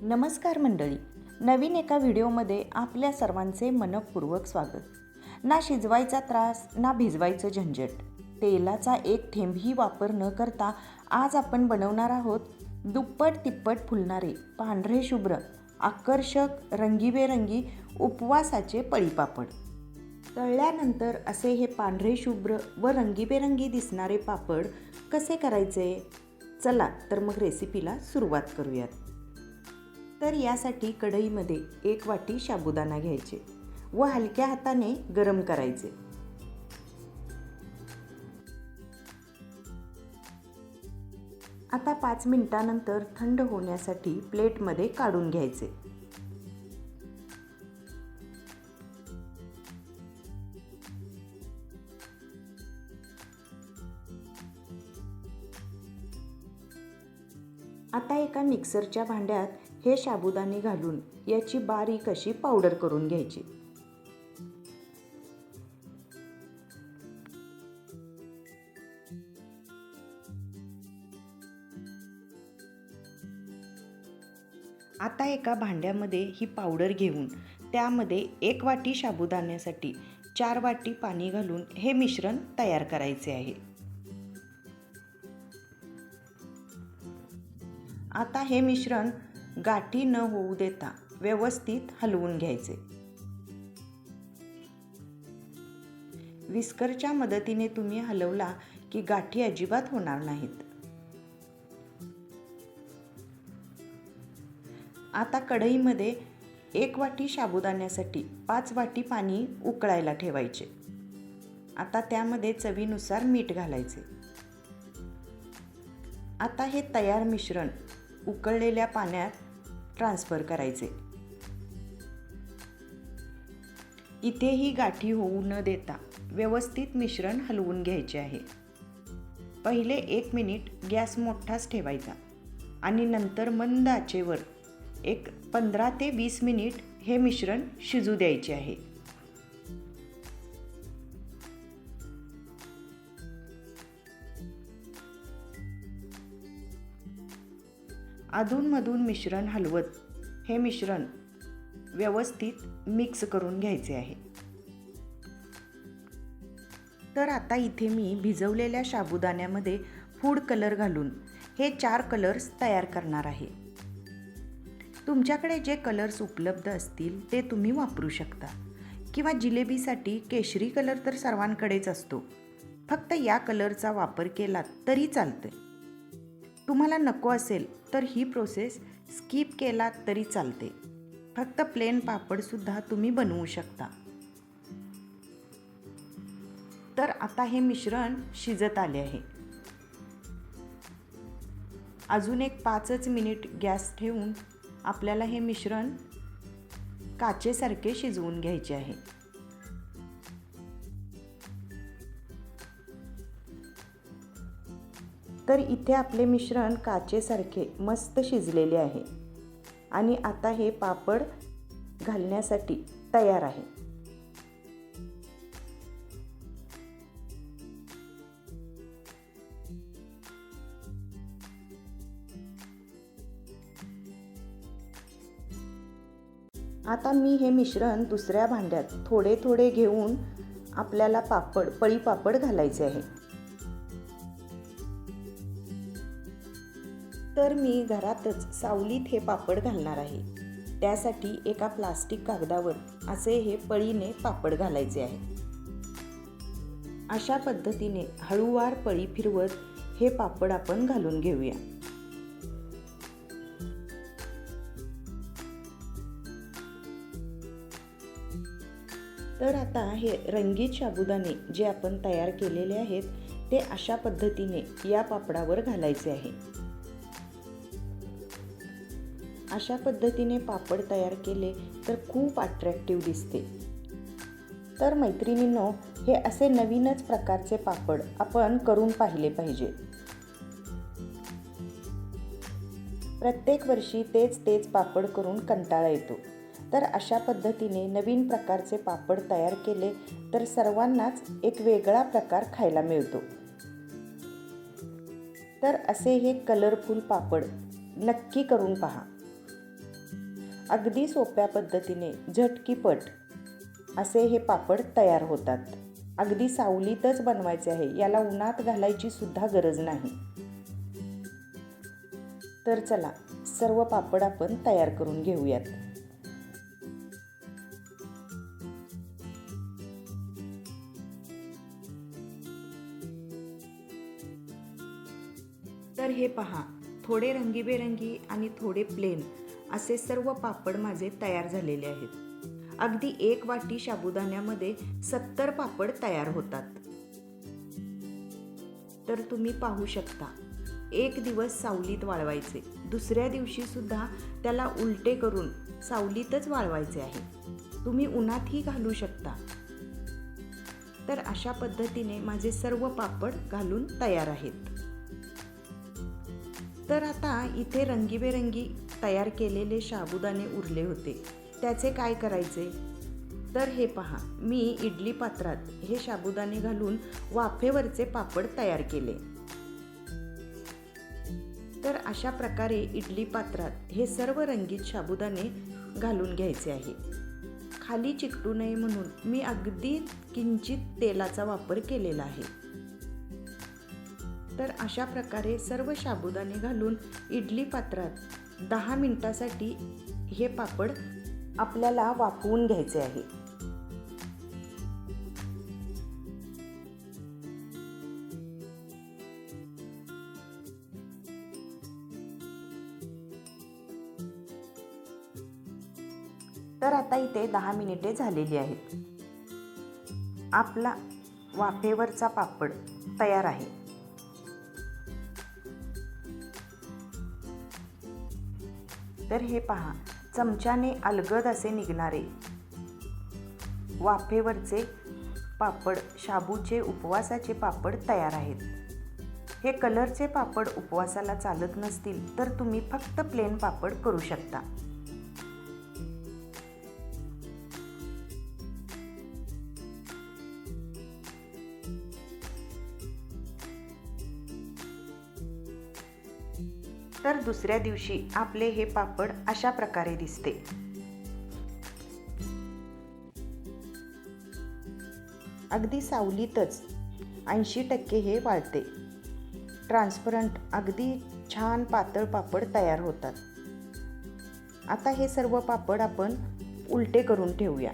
नमस्कार मंडळी, नवीन एका व्हिडिओमध्ये आपल्या सर्वांचे मनःपूर्वक स्वागत. ना शिजवायचा त्रास ना भिजवायचं झंझट, तेलाचा एक थेंबही वापर न करता आज आपण बनवणार आहोत दुप्पट तिप्पट फुलणारे पांढरे शुभ्र आकर्षक रंगीबेरंगी उपवासाचे पळीपापड. तळल्यानंतर असे हे पांढरे शुभ्र व रंगीबेरंगी दिसणारे पापड कसे करायचे? चला तर मग रेसिपीला सुरुवात करूयात. तर यासाठी कढईमध्ये 1 वाटी साबुदाणा घ्यायचे व हलक्या हाताने गरम करायचे. आता 5 मिनिटांनंतर थंड होण्यासाठी प्लेटमध्ये काढून घ्यायचे. आता एका मिक्सरच्या भांड्यात हे साबुदाणे घालून याची बारीक अशी पावडर करून घ्यायची. आता एका भांड्यामध्ये ही पावडर घेऊन त्यामध्ये 1 वाटी साबुदाण्यासाठी 4 वाटी पाणी घालून हे मिश्रण तयार करायचे आहे. आता हे मिश्रण गाठी न होऊ देता व्यवस्थित हलवून घ्यायचे. विस्करच्या मदतीने तुम्ही हलवला की गाठी अजिबात होणार नाहीत. आता कढईमध्ये 1 वाटी साबुदाण्यासाठी 5 वाटी पाणी उकळायला ठेवायचे. आता त्यामध्ये चवीनुसार मीठ घालायचे. आता हे तयार मिश्रण उकळलेल्या पाण्यात ट्रान्सफर करायचे. इथेही गाठी होऊ न देता व्यवस्थित मिश्रण हलवून घ्यायचे आहे. पहिले 1 मिनिट गॅस मोठाच ठेवायचा आणि नंतर मंद आचेवर एक 15 ते 20 मिनिट हे मिश्रण शिजू द्यायचे आहे. अधूनमधून मिश्रण हलवत हे मिश्रण व्यवस्थित मिक्स करून घ्यायचे आहे. तर आता इथे मी भिजवलेल्या साबुदाण्यामध्ये फूड कलर घालून हे 4 कलर्स तयार करणार आहे. तुमच्याकडे जे कलर्स उपलब्ध असतील ते तुम्ही वापरू शकता किंवा जिलेबीसाठी केशरी कलर तर सर्वांकडेच असतो. फक्त या कलरचा वापर केला तरी चालतं. तुम्हाला नको असेल तर ही प्रोसेस स्किप केला तरी चालते. फक्त प्लेन पापडसुद्धा तुम्ही बनवू शकता. तर आता हे मिश्रण शिजत आले आहे. अजून एक 5 मिनिट गॅस ठेवून आपल्याला हे मिश्रण काचेसारखे शिजवून घ्यायचे आहे. तर इथे आपले मिश्रण काचेसारखे मस्त शिजलेले आहे आणि आता हे पापड घालण्यासाठी तयार आहे. आता मी हे मिश्रण दुसऱ्या भांड्यात थोडे थोडे घेऊन आपल्याला पळीपापड घालायचे आहे. तर मी घरातच सावलीत हे पापड घालणार आहे. त्यासाठी एका प्लास्टिक कागदावर असे हे पळीने पापड घालायचे आहे. अशा पद्धतीने हळूवार पळी फिरवत हे पापड आपण घालून घेऊया. तर आता हे रंगीत साबुदाणे जे आपण तयार केलेले आहेत ते अशा पद्धतीने या पापडावर घालायचे आहे. अशा पद्धतीने पापड तयार केले तर खूप अट्रॅक्टिव्ह दिसते. तर मैत्रिणींनो, हे असे नवीनच प्रकारचे पापड आपण करून पाहिले पाहिजे. प्रत्येक वर्षी तेच पापड करून कंटाळा येतो. तर अशा पद्धतीने नवीन प्रकारचे पापड तयार केले तर सर्वांनाच एक वेगळा प्रकार खायला मिळतो. तर असे हे कलरफुल पापड नक्की करून पहा. अगदी सोप्या पद्धतीने झटकीपट असे हे पापड तयार होतात. अगदी सावलीतच बनवायचे आहे, याला उन्हात घालायची सुद्धा गरज नाही. तर चला सर्व पापड आपण तयार करून घेऊयात. तर हे पहा, थोडे रंगीबेरंगी आणि थोडे प्लेन असे सर्व पापड माझे तयार झालेले आहेत. अगदी 1 वाटी साबुदाण्यामध्ये 70 पापड तयार होतात. तर तुम्ही पाहू शकता, 1 दिवस सावलीत वाळवायचे, दुसऱ्या दिवशी सुद्धा त्याला उलटे करून सावलीतच वाळवायचे आहे. तुम्ही उन्हातही घालू शकता. तर अशा पद्धतीने माझे सर्व पापड घालून तयार आहेत. तर आता इथे रंगीबेरंगी तयार केलेले साबुदाणे उरले होते, त्याचे काय करायचे? तर हे पहा, मी इडली पात्रात हे साबुदाणे घालून वाफेवरचे पापड तयार केले. तर अशा प्रकारे इडली पात्रात हे सर्व रंगीत साबुदाणे घालून घ्यायचे आहे. खाली चिकटू नये म्हणून मी अगदी किंचित तेलाचा वापर केलेला आहे. तर अशा प्रकारे सर्व साबुदाणे घालून इडली पात्रात 10 मिनिटासाठी हे पापड आपल्याला वाफवून घ्यायचे आहे. तर आता इथे 10 मिनिटे झालेली आहेत. आपला वाफेवरचा पापड तयार आहे. तर हे पहा, चमच्याने अलगद असे निघणारे वाफेवरचे पापड, शाबूचे उपवासाचे पापड तयार आहेत. हे कलरचे पापड उपवासाला चालत नसतील तर तुम्ही फक्त प्लेन पापड करू शकता. तर दुसऱ्या दिवशी आपले हे पापड अशा प्रकारे दिसते. अगदी सावलीतच 80% हे वाळते. ट्रान्सपरंट अगदी छान पातळ पापड तयार होतात. आता हे सर्व पापड आपण उलटे करून ठेवूया.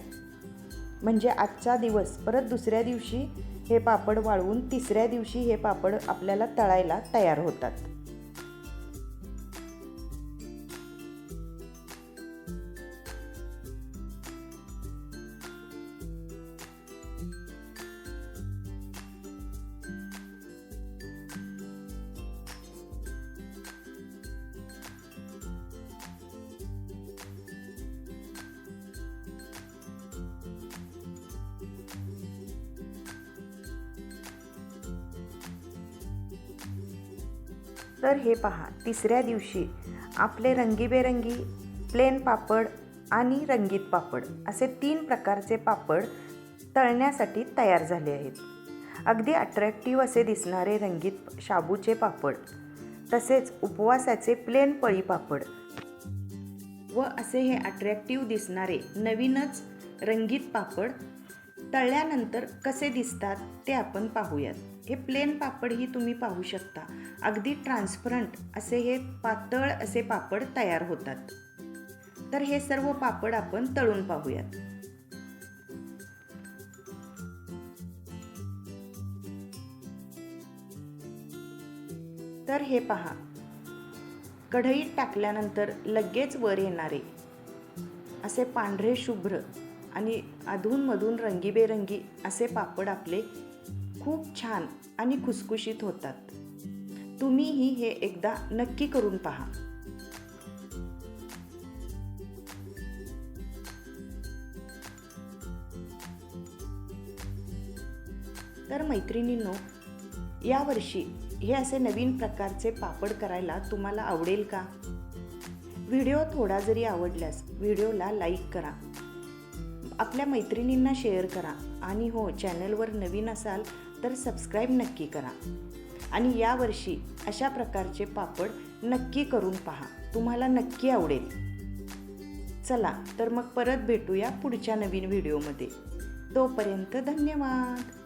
म्हणजे आजचा दिवस परत दुसऱ्या दिवशी हे पापड वाळवून तिसऱ्या दिवशी हे पापड आपल्याला तळायला तयार होतात. तर हे पहा, तिसऱ्या दिवशी आपले रंगीबेरंगी प्लेन पापड आणि रंगीत पापड असे 3 प्रकारचे पापड तळण्यासाठी तयार झाले आहेत. अगदी अट्रॅक्टिव्ह असे दिसणारे रंगीत शाबूचे पापड, तसेच उपवासाचे प्लेन पळी पापड व असे हे अट्रॅक्टिव्ह दिसणारे नवीनच रंगीत पापड तळल्यानंतर कसे दिसतात ते आपण पाहूयात. हे प्लेन पापडही तुम्ही पाहू शकता. अगदी ट्रान्सपरंट असे हे पातळ असे पापड तयार होतात. तर हे सर्व पापड आपण तळून पाहूयात. तर हे पहा, कढईत टाकल्यानंतर लगेच वर येणारे असे पांढरे शुभ्र आणि अधूनमधून रंगीबेरंगी असे पापड आपले खूप छान आणि खुसखुशीत होतात. तुम्हीही हे एकदा नक्की करून पहा. तर मैत्रिणींनो, यावर्षी हे असे नवीन प्रकारचे पापड करायला तुम्हाला आवडेल का? व्हिडिओ थोडा जरी आवडल्यास व्हिडिओला लाईक करा, आपल्या मैत्रिणींना शेअर करा आणि हो, चॅनलवर नवीन असाल तर सबस्क्राईब नक्की करा. आणि यावर्षी अशा प्रकारचे पापड नक्की करून पहा, तुम्हाला नक्की आवडेल. चला तर मग परत भेटूया पुढच्या नवीन व्हिडिओमध्ये. तोपर्यंत धन्यवाद.